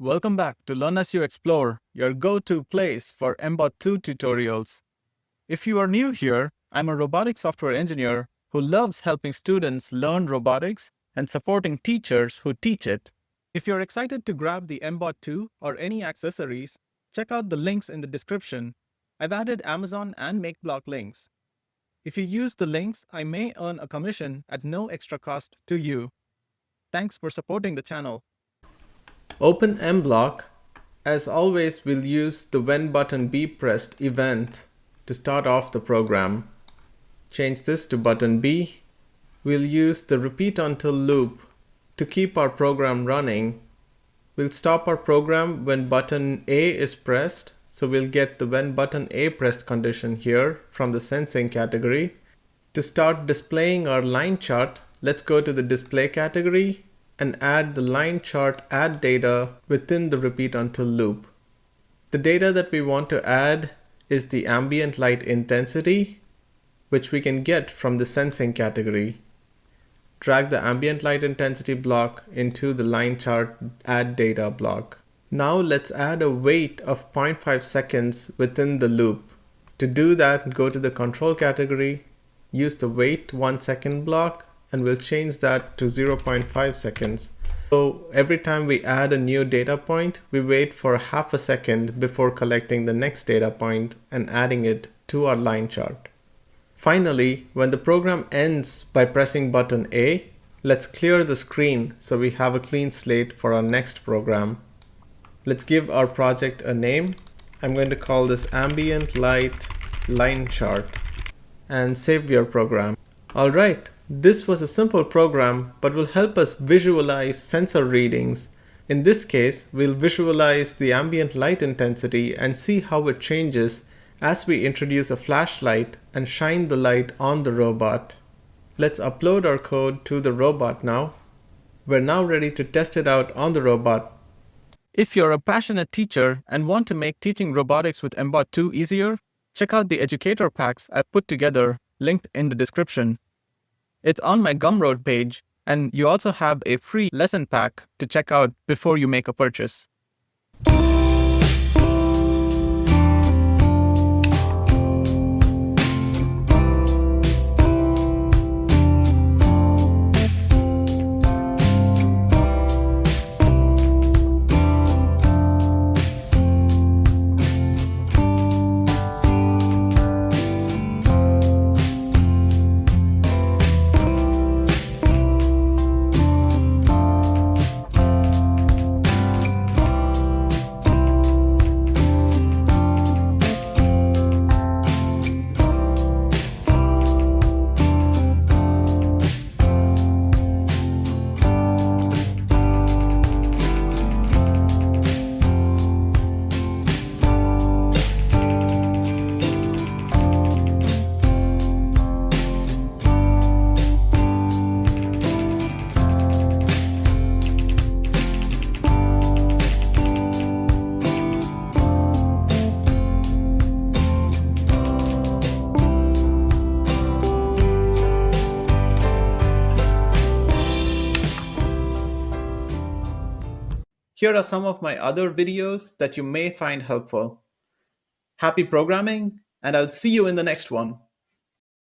Welcome back to Learn as you explore, your go-to place for mBot2 tutorials. If you are new here, I'm a robotics software engineer who loves helping students learn robotics and supporting teachers who teach it. If you're excited to grab the mBot2 or any accessories, check out the links in the description. I've added Amazon and mBlock links. If you use the links, I may earn a commission at no extra cost to you. Thanks for supporting the channel. Open mBlock. As always, we'll use the when button B pressed event to start off the program. Change this to button B. We'll use the repeat until loop to keep our program running. We'll stop our program when button A is pressed, so we'll get the when button A pressed condition here from the sensing category. To start displaying our line chart, let's go to the display category and add the line chart add data within the repeat until loop. The data that we want to add is the ambient light intensity, which we can get from the sensing category. Drag the ambient light intensity block into the line chart add data block. Now let's add a wait of 0.5 seconds within the loop. To do that, go to the control category, use the wait 1 second block, and we'll change that to 0.5 seconds. So every time we add a new data point, we wait for half a second before collecting the next data point and adding it to our line chart. Finally, when the program ends by pressing button A, let's clear the screen so we have a clean slate for our next program. Let's give our project a name. I'm going to call this ambient light line chart and save your program. All right. This was a simple program, but will help us visualize sensor readings. In this case, we'll visualize the ambient light intensity and see how it changes as we introduce a flashlight and shine the light on the robot. Let's upload our code to the robot now. We're now ready to test it out on the robot. If you're a passionate teacher and want to make teaching robotics with mBot2 easier, check out the educator packs I've put together, linked in the description. It's on my Gumroad page, and you also have a free lesson pack to check out before you make a purchase. Here are some of my other videos that you may find helpful. Happy programming, and I'll see you in the next one.